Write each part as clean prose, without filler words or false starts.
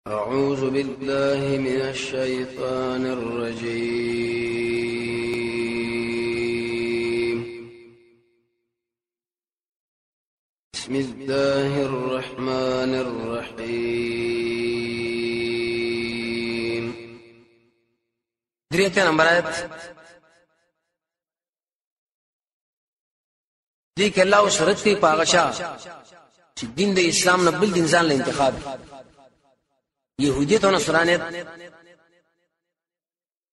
أعوذ بالله من الشيطان الرجيم. بسم الله الرحمن الرحيم. دريته نمبر آیت دې کې الله شرط کوي پاغشا چې دین د اسلام نه بل دین ځان له انتخاب يهوديت او نصرانيت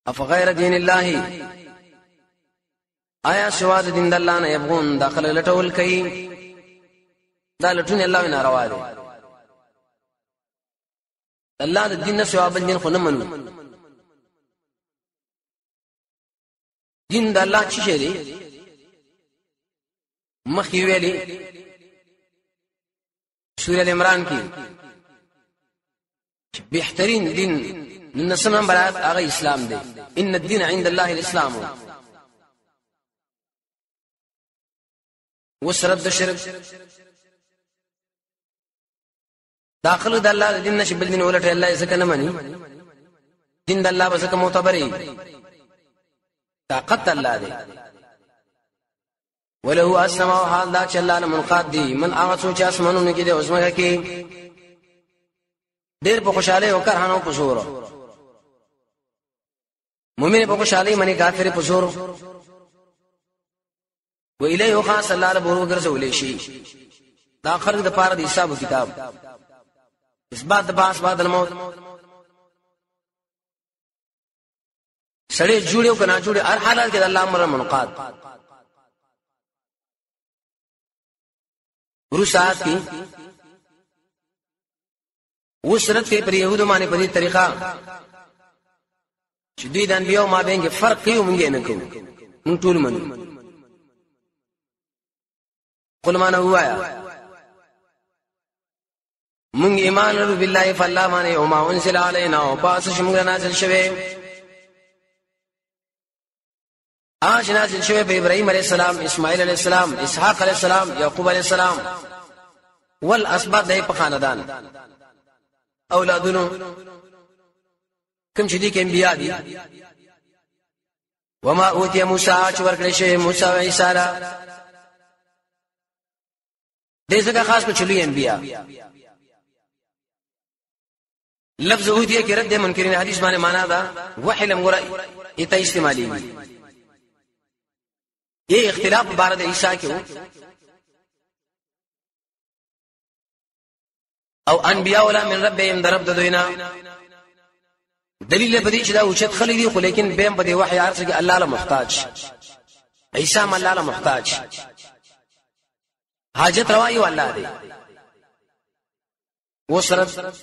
افغير دين الله آیا سوا د دین د الله نه يبغون داخله لټول کوي دا لټون الله نه روا دي الله د دین نه سوا بل دین خو نه منو دین د الله چې شری مخي ویلي سورة عمران کی بهترین دین نسمه برات هغه اسلام دی ان الدين عند الله الاسلام وسرد الشرك داخل د الله دین نشي بل دین ولټه الله څخه نه مني دین د الله بس کوم معتبري طاقت الله دی وله السماء حال دا چې الله منقاد دی من هغه څو چې اسمانونو کې دی اوسمه کې ډېر په خوشاله او کرهانو په زور مؤمن په خوشاله منی کافر په زور و الیه خاص الله له بورو ګرځولې شي دا خلق د پاره د حساب کتاب اثبات د باس بعد الموت سړی جوړیو کنا جوړي هر حالات کې الله امر منقاد ورسات کی وسرت کې پر يهودو باندې په دې طریقه چې دوی د انبيو ما بینګه فرق کوي مونږ نه کوو مونږ ټول منو قل ما نوایا مونږ ایمان لرو بالله فالله باندې او ما انزل علينا او پاس شمږ نازل شوه نازل شوه په ابراهيم عليه السلام اسماعيل عليه السلام اسحاق عليه السلام يعقوب عليه السلام والاسباط دای په خاندان اولادونو کوم چې دي کې انبیا دي وما اوتي موسی چې ورکړی شوی موسی او عیسی را دې څنګه خاص په چلوي انبیا لفظ اوتي کې رد منکرین حدیث باندې معنا دا وحی لمغره ایت استعمالي یہ اختلاف بارد عیسی کې او انبیاء ولا من ربهم درب دوینا دلیل بدی چې دا اوچت خلک دي خو لیکن بهم په دې وحی ارڅ کې الله له محتاج عیسی هم الله له محتاج حاجت رواي والله دی وسرت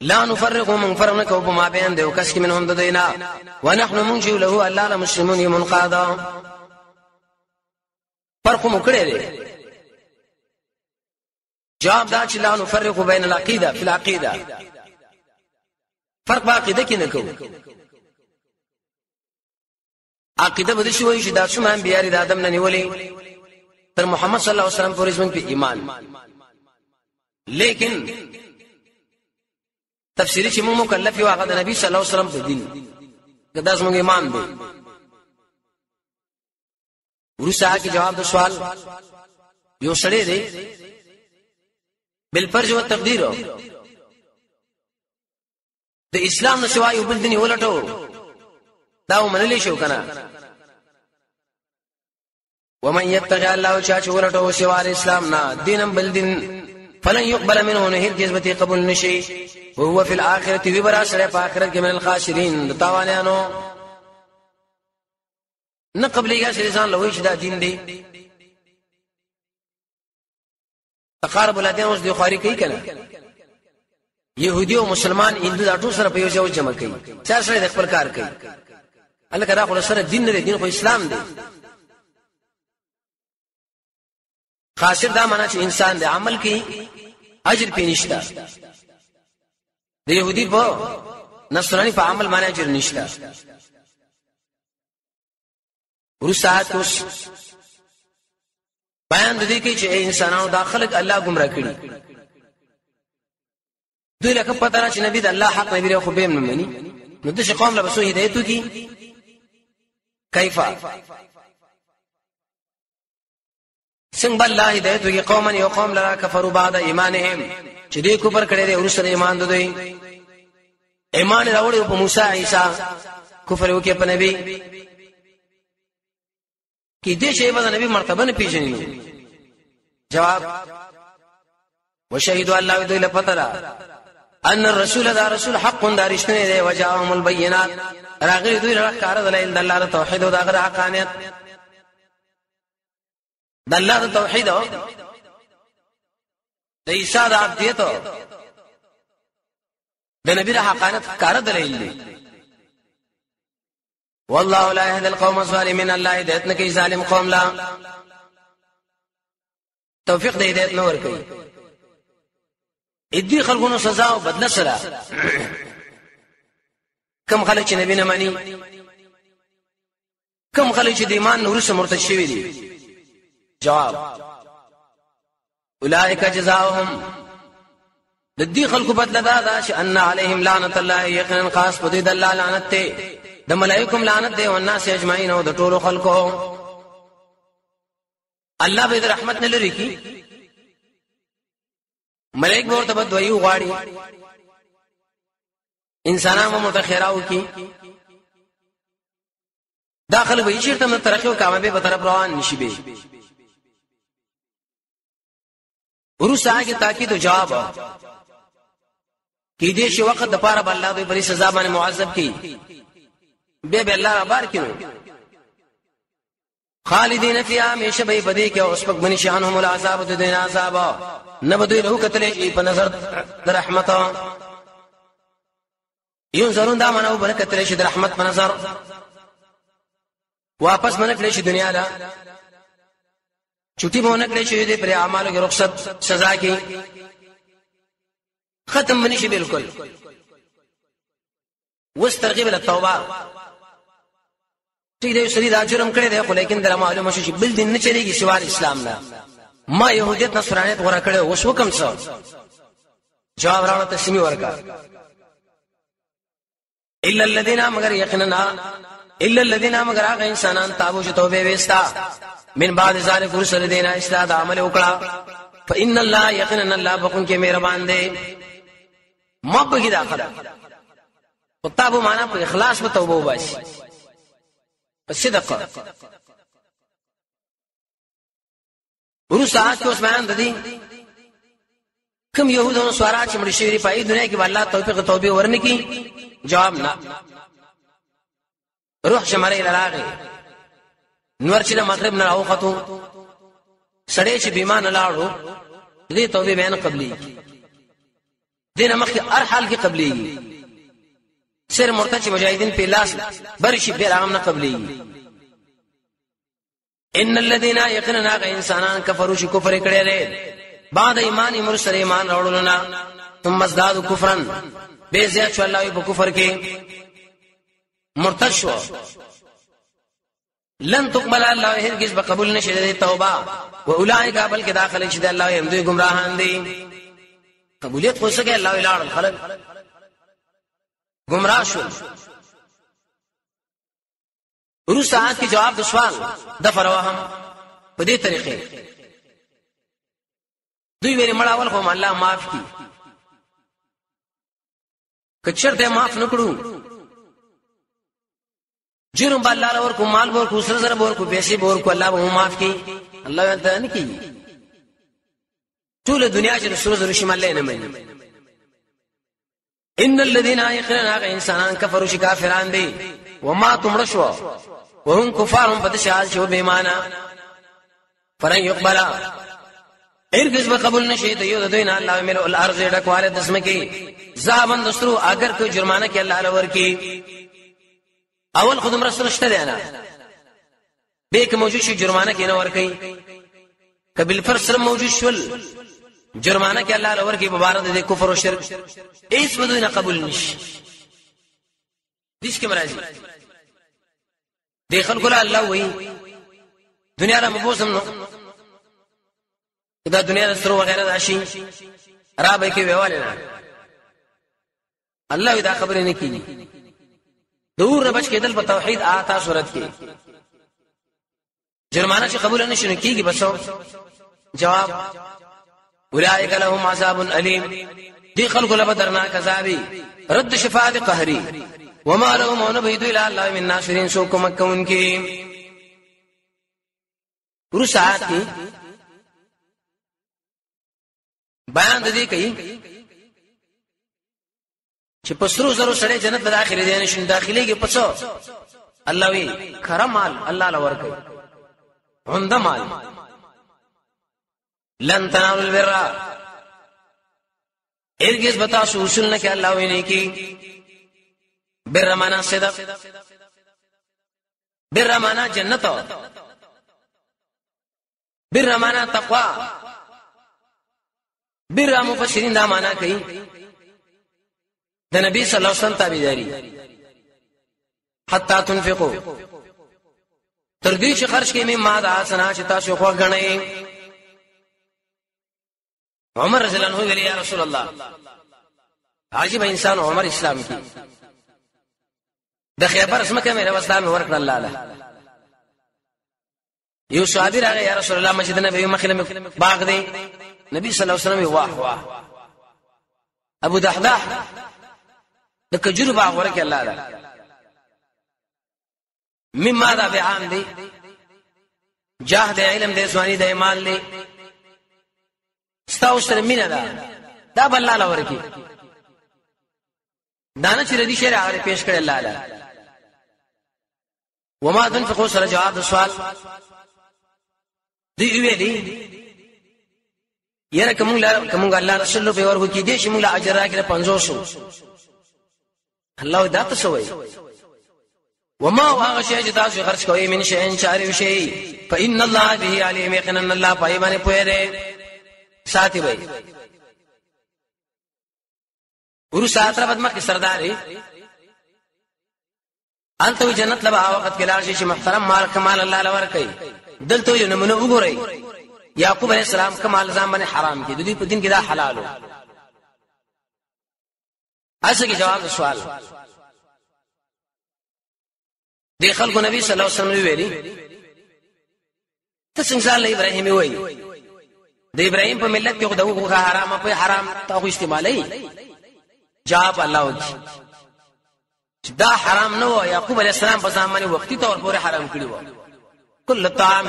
لا نفرق من فرقك وما بين ذي وكسك منهم ددينا ونحن منجي له الله المسلمون منقادا فرق مکړه دی جواب دا چې لا نفرق بين العقيده في العقيده فرق عقیده کې نه کوو عقیده بده شوی چې دا څومره انبیاء د آدم نه نیولې تر محمد صلی الله علیه وسلم پورې زموږ په ایمان لیکن تفسیری چې موږ مکلف یو هغه د نبی صلی الله علیه وسلم په دین دا زموږ ایمان دی ورسره کې جواب د سوال یو سړی دی بالفرض و تقدیر د اسلام نه سوای بل دین ولټو دا ومنلی شو کنه ومن يتقي الله چا ولټو سوای اسلام نه دینم بل دین فلن يقبل منه نه هرگز به قبول نشي وهو في الاخره وبرا سره په اخرت کې من الخاسرین د تاوانانو نه قبليږي چې ځان له وښه د دین دی تقارب الادیان اوس د بخاری کوي کنه يهودي او مسلمان هندو دا ټول سره په یو ځای جمع کوي چا سره د خپل کار کوي الله کړه خو سره دین نه دین خو اسلام دی خاصر دا معنا چې انسان د عمل کوي اجر پې نشته د يهودي په نصراني په عمل باندې اجر نشته ورسات اوس بیان د دې کې چې انسانانو داخله الله گمراه کړي دوی لکه پته را چې نبی د الله حق نبی له خو به نه مني نو د قوم له بسو هدایت کی کیفا څنګه الله هدایت کی قوم یو قوم لرا کفروا بعد ایمانهم چې دې کفر کړي دې ورسره ایمان دوی ایمان راوړي په موسی عیسی کفر وکي په نبی کې دې شی په نبی مرتبه نه پیژني جواب وشهدوا الله دوی له پتره ان الرسول دا رسول حق دارشتنه دی وجاءهم البينات راغلی دوی له کار دلایل د الله توحید او د هغه حقانیت د الله توحید د عیسی د عبدیت د نبی د حقانیت کار دلایل دی والله لا يهدي القوم الظالمين الله هدایت نه کوي ظالم قوم لا توفیق د هدایت نه ور کوي ادي خلقونو سزا او بدله سره کم خلک چې نبی نه مانی کم خلک چې د ایمان نور سره مرتد شوی دي جواب اولئک جزاؤهم لدي خلق بدله دا چې ان عليهم لعنت الله یقینا خاص په دې د الله لعنت ته د ملائکم لعنت دی او الناس اجمعین او د ټولو خلقو الله به رحمت نه لري کی ملائک ورته بدوي غواړي انسانانو متخیراو کی داخل به چیرته من ترخیو کامیابی به طرف روان نشي به ورسره کې تاکید او جواب کې دې شی وخت د پاره بل الله دوی پر سزا باندې معذب کی به الله بار کینو خالدین فیها همیشه به پدې کې او سپک بنی شانهم العذاب د دین عذاب نه بدوی له کتلې په نظر د رحمت ينظرون دا منو برکت له د رحمت په نظر واپس منکړي شي دنیا لا چټي مونږ کړی شي د پر اعمالو کې رخصت سزا کې ختم بنی شي بالکل واسترغب التوبه چې دې سړي دا جرم کړی دی خو لیکن در معلومه شي بل دین نه چلیږي سوال اسلام نه ما يهوديت نصرانيت غوړه کړو وس حکم څه جواب راوړ ته سمي ورکا الا الذين مگر یقینا الا الذين مگر هغه انسانان تابو چې توبه وستا من بعد ذلك رسل دینا اصلاح عمل وکړه فان الله یقینا الله بكون کې مهربان دی ما په کې داخله تابو معنا په اخلاص په توبه وباسي صدق ورسات اوس بیان دي کوم يهودانو سوارا چې مړ شي په دنیا کې الله توفیق توبه ورنکي جواب نه روح شمرې لراغي نور چې مغرب نه راوخته سړې چې بیمان لاړو دې توبه بیان قبلي دینه مخکې هر حال کې قبلي سر مرتد مجاهدین په لاس برشي به رحم نه قبلي ان الذين يقيننا انسانان كفروا شي کفر کړي لري بعد ایمان مرسل ایمان راوړلنا ثم ازدادوا كفرا به زیات شو الله په کفر کې مرتد شو لن تقبل الله هرگز بقبول نشي د توبه واولئک بل کې داخل شي د الله هم دوی گمراهان دي قبولیت خو څنګه الله اعلان الخلق گمراه شو روس ساعت کی جواب د سوال د فروهم په دې طریقې دوی ویل مړاول خو الله معاف کی کچرته معاف نکړو جرم بل الله ور کو مال ور کو سر ور کو پیسې ور کو الله به معاف کی الله ته نه کی ټول دنیا چې سر زر شي مال نه مې ان الذين يخرون انسانان كفروا شي کافران دي وما تمرشوا وهم كفار بدشال شو بېمانه فرن يقبل ارګز به قبول نشي ته یو دوی نه الله مل الارض ډکواله دسمه کې زابن دسترو اگر کوئی جرمانه کې الله لور کې اول خدام رسول شته دی نه به کې موجود شي جرمانه کې نه ور کوي کبل فرس موجود شول جرمانه کې الله لور کې مبارک دي کفر او شرک هیڅ بدوی نه قبول نشي دیش کې مرাজি دخل کول الله وای دنیا را مبوسم نو دا دنیا سره وغیرہ راشي را به کې ویواله نه الله دا خبره نه کیږي دور بچ کېدل په توحید آتا صورت کې جرمانه چې قبول نه شنو کیږي بسو جواب اولئک لهم عذاب الیم دي خلق له بدرنا کذابی رد شفاعت قهری وما لهم ونبيد الى الله من ناصرين سو کوم کون کی ورسات کی بیان د دې کوي چې پسرو زرو سره جنت د داخلي دي نشي داخليږي پسو الله وی کرمال الله لور کوي عندمال لن تنالوا البر ارگز بتا سو اصول نه کې الله وی نه کی بر معنا صدق بر معنا جنت بر معنا تقوا بر مفسرین دا معنا کوي د نبی صلی الله علیه وسلم تابعداري حتا تنفقوا تر دې چې خرج کې ما دا سنا چې تاسو خو غنئ عمر رضی الله عنه ویل یا رسول الله عجیب انسان عمر اسلام کی د خیبر اسمکه مې رسول الله ورکړ الله له یو صحابي راغی یا رسول الله مسجد نبی مخله باغ دی نبی صلی الله علیه وسلم واه واه ابو دحداح د کجور باغ ورکړ الله له مما ذا بعام دی جاه د علم د ځواني د ایمان دی ستاسو سره مینا دا بل الله ورکی دانه چې ردی شریعه لري پیش کړی الله له وما تنفقوا سره جواب د سوال دی ویلي یره کوم الله رسول په ورغو کې دې چې موږ اجر راکړه 500 الله دا تاسو وایي وما هو شيء چې تاسو خرج کوئ من شيء چاري شي فإن الله به عليم يقينا الله پای باندې پوهه ده ساتي وي ورو ساتره بدمه کې سرداري انته جنت لبا وخت کې لاشي چې محترم مال کمال الله لور کوي دلته یو نمونه وګورئ یعقوب علیہ السلام کمال ځان باندې حرام کړي د دې په دین کې دا حلالو اسه کې جواب سوال دی خلکو نبی صلی الله علیه وسلم ویلي ته څنګه الله ابراهیم وایي د ابراهیم په ملت کې خدای حرام په حرام تاسو استعمالي جواب الله وکي دا حرام نه و یعقوب علیہ السلام په ځان باندې وختي تور پورې حرام کړی و کل طعام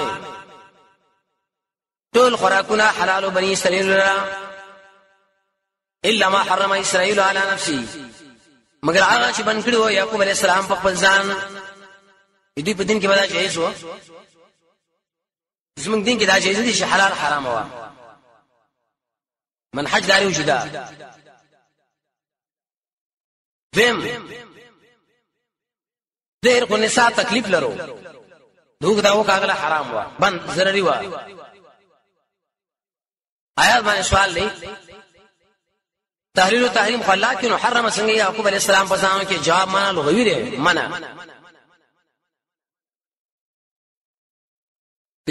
ټول خوراکونه حلال بني اسرائیل الا ما حرم اسرائیل علی نفسه مگر هغه چې بن کړی و یعقوب علیہ السلام په خپل ځان دې په دین کې ودا جایز و زموږ دین کې دا جایز دي چې حلال حرام و منهج داري وجدا دیم دیر کو نساء تکلیف لرو دوغ داو کاغله حرام و بند ضروري و آیات باندې سوال دی تحلیل او تحریم خو الله کینو حرم څنګه یعقوب علیہ السلام په ځان کې جواب معنا لغوی دی معنا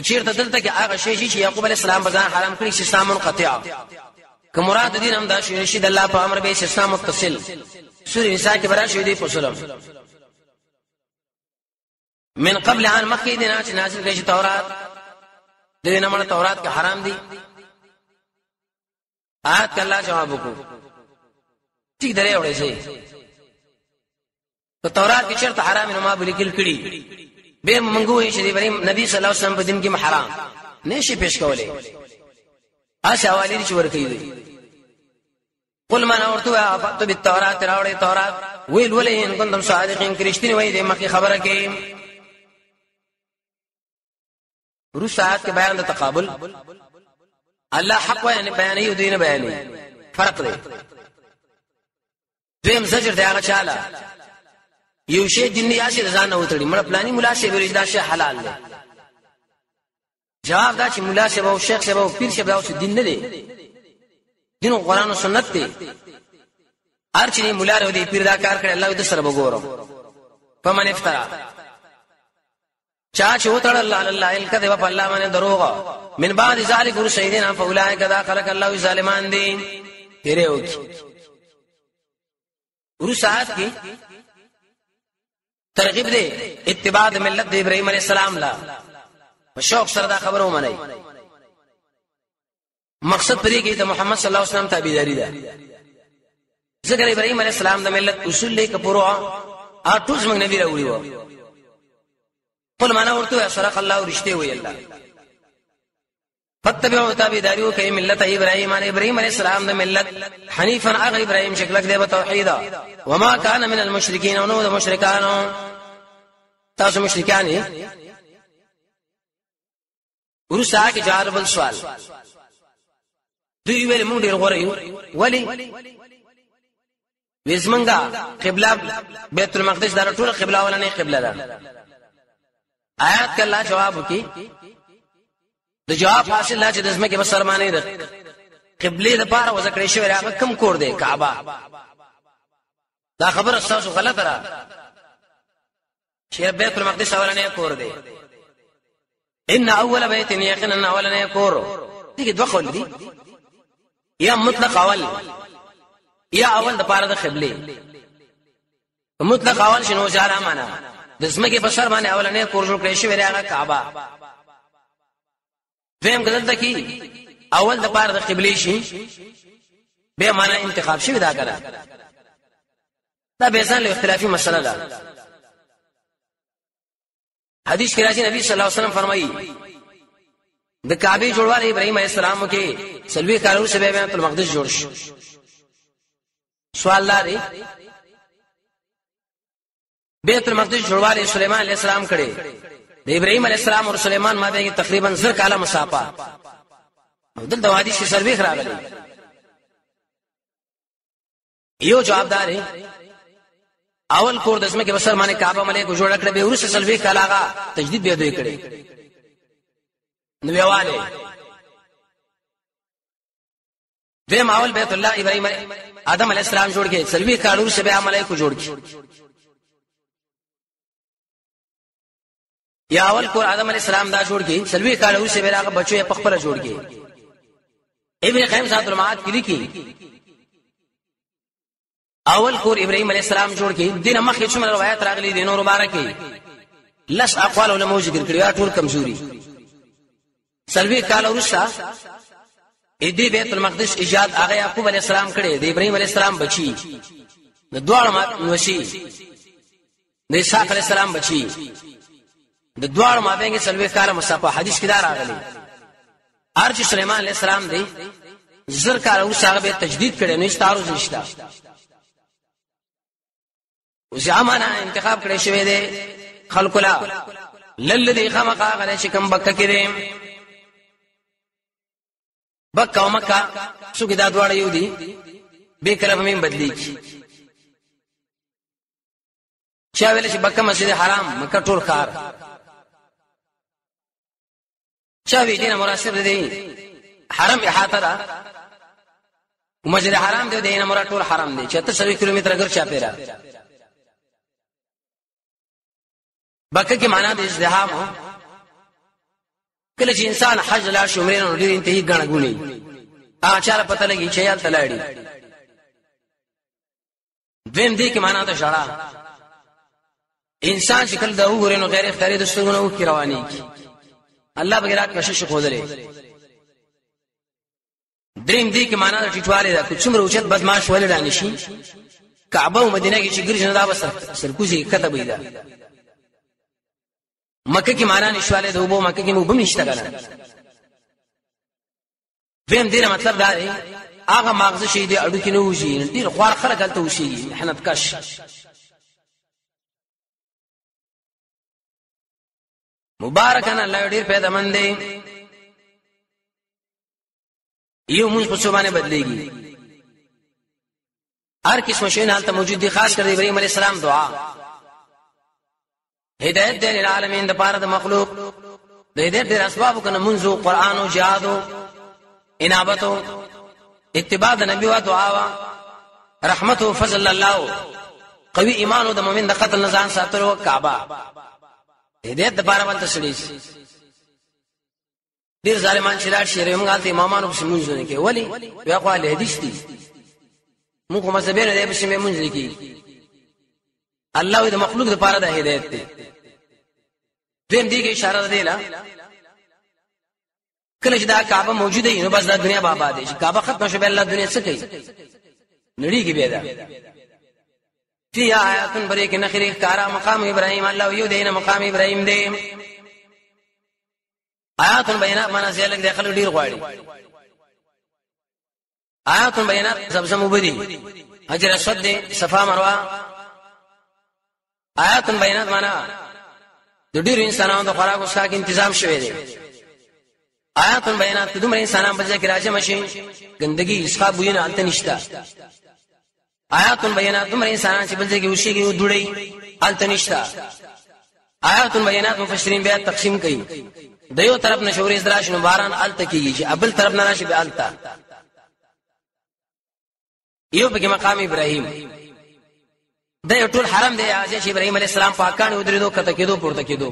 چیرته دلته کې هغه شی چې یعقوب علیہ السلام په ځان حرام کړی چې سامن قطع که مراد دین هم دا شی نشي د الله په امر به اسلام متصل سورۃ نساء کې برا شوی دی په سلام من قبل ان مکه دینه چې نازل کړي تورات دینه مړه تورات کې حرام دي آیات کله جواب وکړو ٹھیک درې وړي شي په تورات کې چرته حرام نه ما بلیکل کړي به منغوي چې ابراهيم نبی صلی الله علیه وسلم په دین کې حرام نشي پیش کولای آشا والی چې ور کوي قل ما اورته فاتو بالتورات راوړې تورات ویل ولې ان کوم صادقین کرشتنی وای دې مخکې خبره کوي رسات کې بیان د تقابل الله حق وایي بیان یو دین بیان فرق دی دیم زجر دی هغه چاله یو شی دین یا شی ځان نه وتړي مړه پلاني مولا شی ورې دا شی حلال دی جواب دا چې مولا شی او شیخ شی او پیر شی او دین نه دی دین قرآن او سنت دی هر چې مولا ورو دی پیر دا کار کړي الله دې سره وګورو فمن افترا چا چې وتړل الله الکذب فالله باندې دروغ من بعد ذلك رشیدنا فاولئک ذا خلق الله ظالمان دي تیرے وکي ورسات کې ترغیب دی اتباع د ملت د ابراهيم عليه السلام لا شوق سره دا خبرو منئ مقصد پرې کې د محمد صلی الله علیه وسلم تابعداري ده ذکر ابراهيم عليه السلام د ملت اصول لیک پورو اټوس موږ نبی راوړي وو قل معنا ورته صدق الله ورشته وي الله فتبعوا تابعداريو کې ملت ابراهيم عليه السلام د ملت حنيفا اغ ابراهيم شکلک دی په توحید وما كان من المشركين ونو د مشرکانو تاسو مشرکان ورسا کې جواب سوال دوی ویل مونږ ډیر غوړ یو ولی وزمنګا قبله بیت المقدس دا ټول قبله ولا نه قبله ده آیات کې الله جواب وکي د جواب حاصل لا چې د اسمه کې بسر معنی ده قبله د پاره وذکر شوی راغه کم کور دی کعبه دا خبر اساسو غلط را چې بیت المقدس ولا نه کور دی ان اول بیت یقینا ولا نه کور دي دوه قول دي یا مطلق اول یا اول د پاره د قبله مطلق اول شنو ځاره معنا د اسمه کې بسر باندې اولنې کور جوړ کړی شوی راغه کعبه دیم کله کی اول د پاره د قبله شي به معنا انتخاب شوی دا کړه دا به ځان له اختلافي مسله ده حدیث کې راځي نبی صلی الله علیه وسلم فرمایي د کعبه جوړوال ابراهيم عليه السلام کې سلوي کارو سبب بیت المقدس جوړ شو سوال لري بیت المقدس جوړوال سليمان عليه السلام کړي د ابراهيم عليه السلام او سليمان مابین تقریبا 10 کاله مسافه دلته حدیث کې سلوي راغلي یو جوابدار اول کور د اسمه کې بسر باندې کعبه ملک جوړ کړ به ورسره سلوي کالاغه تجدید به دوی کړي نو یواله دیم اول بیت الله ابراهيم آدم علیہ السلام جوړ کې سلوي کالو سے به عمله کو جوړ کې یا اول کو آدم علیہ السلام دا جوړ کې سلوي کالو سے به هغه بچو په خپل جوړ کې ابن قیم ذات المعاد کې لیکي اول کور ابراهيم عليه السلام جوړ کې دینه مخې څومره روایت راغلي دي نور مبارکي لس اقوال علماء ذکر کړی ټول کمزوري سلوي کالو رسا ادي بیت المقدس ایجاد هغه یعقوب علیہ السلام کړي د ابراهيم عليه السلام بچي د دوړ وسی د اسحاق علیہ السلام بچي د دوړ مابینګ سلوي کاله مسافه حدیث کې دا راغلي ارج سليمان عليه السلام دی زر کاله وسغه به تجدید کړي نه ستارو نشتا وزعمنا انتخاب کړي شوی دی خلق لا للذي خمق غنه شکم بک کړي بک او مکه څوک دا دواړه یو دي به کله په من بدلی کی چا ویل چې بک مسجد حرام مکه ټول خار چا وی دینه مناسب دی حرم احاطه ده مسجد حرام دی دینه مراد ټول حرام دی 76 کیلومتر اگر چا پیرا بک کې معنا د ازدحام کله چې انسان حج لا شمرین او ډیر انتهایی غنغونی اچاره پته لګی چې یال تلاړي دیم دې کې معنا د شړا انسان شکل د وګورینو غیر اختیاري د ستونو او کی رواني کی الله بغیر کشش خودلې دریم دې کې معنا د ټیټواله ده کوڅمره اوچت بدمعاش ولې دانه شي کعبه او مدینه کې چې ګرځنه دا بس سرکوزي کتبې ده مکه کې معنا نشواله ده وبو مکه کې مو بم نشته کنه ویم دې مطلب دا دی هغه مغز شي دې اډو کې نه وږي ډیر خوار خلک هلته وشي حنت کش مبارکان الله ډیر پیدا مند دی یو موږ په څه باندې بدلېږي هر قسم شي نه هلته موجود دي خاص کر ابراهيم عليه السلام دعا هدایت دې العالمین د پاره د مخلوق د هدایت د اسباب کنه منځو قران او جهاد او انابت او اتباع د نبی او دعا رحمت او فضل الله قوي ایمان او د مؤمن د قتل نزان ساتلو کعبه هدایت د پاره ولته سړي ډیر ظالمان چې لاړ شي رحمغال ته امامانو په منځونه کې ولی بیا خو له حدیث دي موږ مذهبونه دې په منځ کې الله دې مخلوق لپاره د هدایت دی. دیم دې کې اشاره ده لا کله چې دا کعبه موجوده وي نو بس د دنیا بابا دي. کعبه ختم شوه الله دنیا څه کوي نړۍ کې بیا ده. فی آیات بریک نخری کارا مقام ابراهیم الله یو دینه مقام ابراهیم دی. آیات بینات معنا زیلک داخل ډیر غواړي. آیات بینات زمزم وبدي حجر اسود دی صفا مروه. آیات بینات معنا د ډیر انسانانو د خوراک او څښاک تنظیم شوی دی. آیات بینات دومره انسانان په ذکر راځي شي ګندګي اسخاب بوینه انت نشتا. آیات بینات دومره انسانان چې بل ځای کې وشيږي او دوړي انت نشتا. آیات بینات مفسرین بیا تقسیم کوي د یو طرف نشوري دراشن باران الته کیږي چې ابل طرف نه راشي به الته. یو په مقام ابراهیم د ټول حرم دی چې ابراهیم علی السلام پاکان ودرېدو کته کېدو پورته کېدو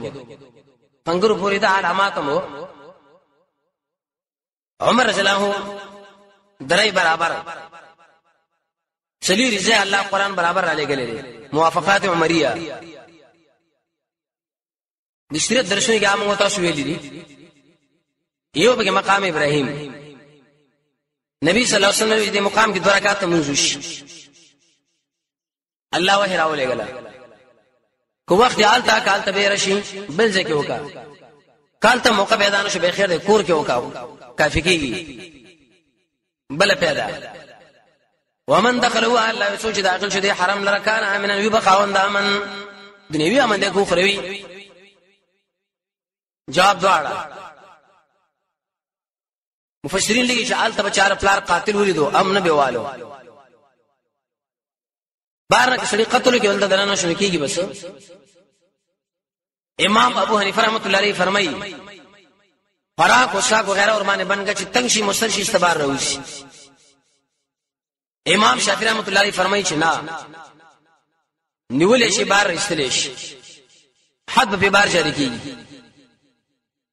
څنګه پوری د علامات مو عمر رضی الله درای برابر چلی رضی الله قرآن برابر را لګلې موافقات عمریه د شریعت درشنې کې عامه تاسو ویلې دي. یو په مقام ابراهیم نبی صلی الله علیه وسلم دې مقام کې 2 رکعات منځوش الله وحی راولې غلا کو وخت آلتا کالته به رشي بل ځکه وکا کالته موقع پیدا نشو به خیر کور کې وکا کافی کیږي بل پیدا. ومن دخلوا الله يسوج داخل شدي حرم لركان امنا يبقاوند امن دنیوي امن ده کو خروي. جواب دواړه مفسرین لګي چې آلته بچار پلار قاتل ولیدو امن به والو بار کې سړي قتل کې ولدا درنه شو کیږي. بس امام ابو حنیفه رحمۃ اللہ علیہ فرمایي فراق او شاق وغیرہ اور باندې بنګه چې تنگ شي مسترشي استبار روشي. امام شافعی رحمۃ اللہ علیہ فرمایي چې نه نیولې شي بار استلې شي حد به بار جاری کیږي.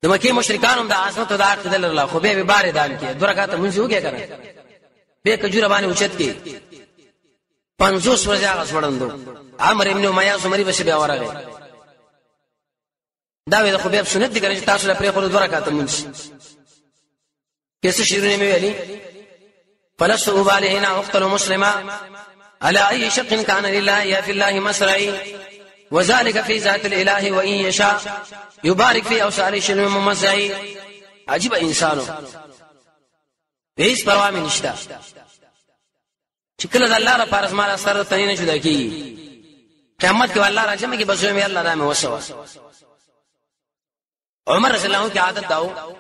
د مکه مشرکان هم د عظمت او د عقیده الله خو به بار دان کې 2 رکعات منځ وګیا کړه به کجوره باندې اوچت کې 500 ورځې هغه وړاندو عمرو ابن امیہ زمری بشه بیا ورغه دا وی خو به سنت دي ګرځي تاسو لپاره خو 2 رکعات منځ کیسه شیرونه مې ویلي فلست أبالي هنا أقتل مسلما على أي شق كان لله يا في الله مسرعي وذلك في ذات الإله وإن يشاء يبارك في أوسال شنو ممزعي. عجيب إنسانو هیڅ پروا مې نشته چې کله د الله را پارس مال سره تنه نه جدا کی قیامت کې الله راځي مې بس مې الله رحم وسو. عمر رضی الله عنه کی عادت داو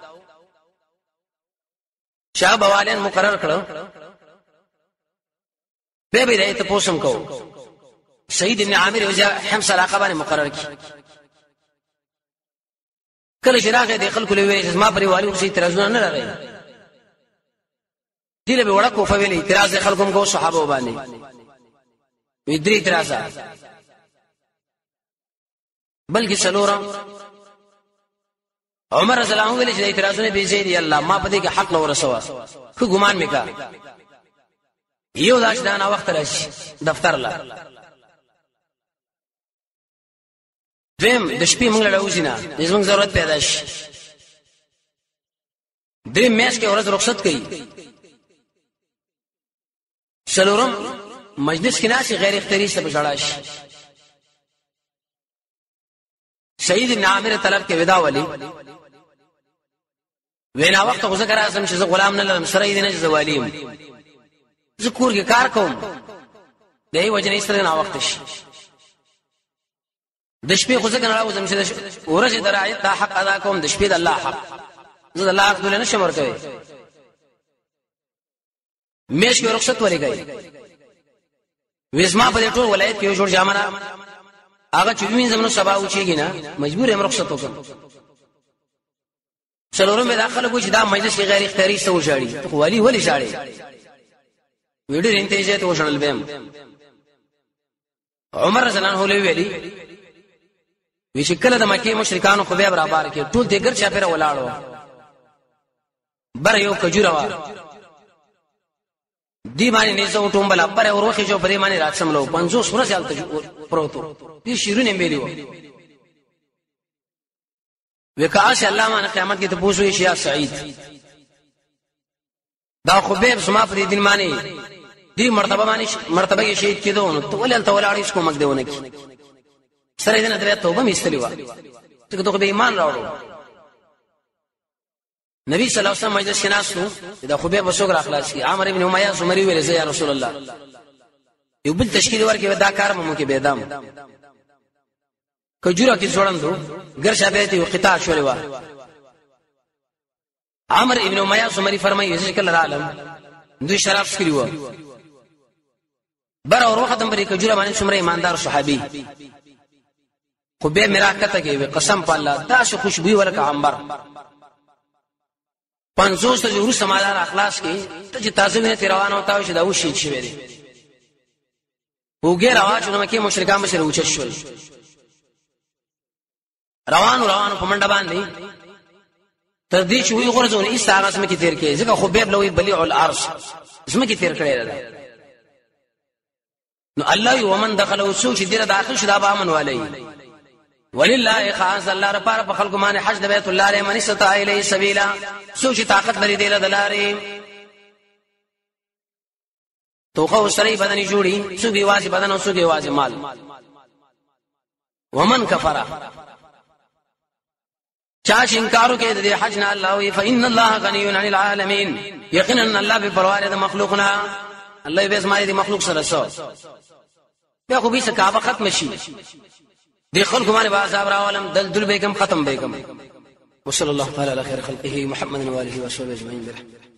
شاه بوالین مقرر کړو به به دې ته پوښتنه کو سید ابن عامر وجا حمص العقبه مقرر کی کله چې راغی د خلکو لوي ما پرې والي خو اعتراضونه نه راغی دله به وړه کوفه ویلې اعتراض خلکو کو صحابه باندې وی درې اعتراضات بلکې څلورم عمر رضی الله عنه ویل چې اعتراضونه به زید الله ما په دې کې حق نو رسوا خو ګمان میکا یو داش دانا وخت راشي دفتر لا دیم د شپې موږ له وځینا زموږ ضرورت پیدا شي درې میاشتې کې ورځ رخصت کړي څلورم مجلس کې ناشي غیر اختیاري څه بشړاش شهید ابن عامر طلب کې ودا ولي وینا وخت غوسه کرا سم چې غلام نه لرم سره دې نه زوالیم ذکر کې کار کوم دای وجنې سره نه وخت شي د شپې غوسه کنه راوځم چې ورځ درایت دا حق ادا کوم د شپې د الله حق زه د الله حق دلته نشم ورکوي مېش کې رخصت ورګي وېسما په ټول ولایت کې جوړ جامانا هغه چې وین زمونږ سبا وچیږي نه مجبور هم رخصت وکړم څلورم به داخله کوی چې دا مجلس غیر اختیاري څه وشاړي ولی شاړي ویډیو انتیجه ته وشړل بهم عمر رضی الله عنه ویلي وی چې کله د مکه مشرکانو خو به برابر کې ټول دګر چا پیره ولاړو بر یو کجوره وا دی باندې نه زو ټوم بل ابره اور وخی جو پرې باندې راځم لو 50 ورځ حالت پروتو دي شیرونه مېریو وکاش الله ما قیامت کې ته پوښوي شیا سعید دا خبيب سما پر دین باندې دی مرتبه کې شهید کېدو نو ولل تولاړې اس کو مګدونه کی سره دې نه درې توبه میستلی و ته ته به ایمان راوړو نبی صلی الله علیه وسلم مجلس کې ناسو دا خبيب وسوګر اخلاص کی عامر ابن امیہ سمری ویل زه یا رسول الله یو بل تشکیل ورکې دا کار مو کې بيدام کجورا کې جوړندو ګرځا به ته قطاع شولې و عامر ابن امیہ سمری فرمایي ذکر العالم دوی شراب سکري و بر اور وخت هم پرې کجورا باندې څومره ایماندار صحابي خو به میرا کته کې قسم په الله دا شو خوشبو ورکه عنبر 500 ته ورو سمادار اخلاص کې ته چې تاسو نه روان وتا شو دا وشي شي ویلي وګه راواچونه کې مشرکان مشر اوچ شول روان په منډه باندې تر دې چې وی غرزونه ایست هغه سم کې تیر کې ځکه خو به لوی بلیع الارض سم کې تیر کړی راځي نو الله ومن دخلوا سوق چې دې داخل شدا به امن ولي ولله خاص الله رپاره په خلق باندې حج د بیت الله لري من استطاع الیه سبیلا سوق چې طاقت لري دې لدلاري توخه وسري بدن جوړي سوق واجب بدن او سوق واجب مال ومن کفر چاش انکارو کې د حج نه الله وي فإن الله غني عن العالمين یقینا الله به پروار د مخلوقنا الله به اسماء دي مخلوق سره سو بیا خو به څه ختم شي دي خلق باندې بازار راولم دل بیگم ختم بیگم وصلی الله تعالی علی خیر خلقه محمد و آله و صحبه اجمعین برحمته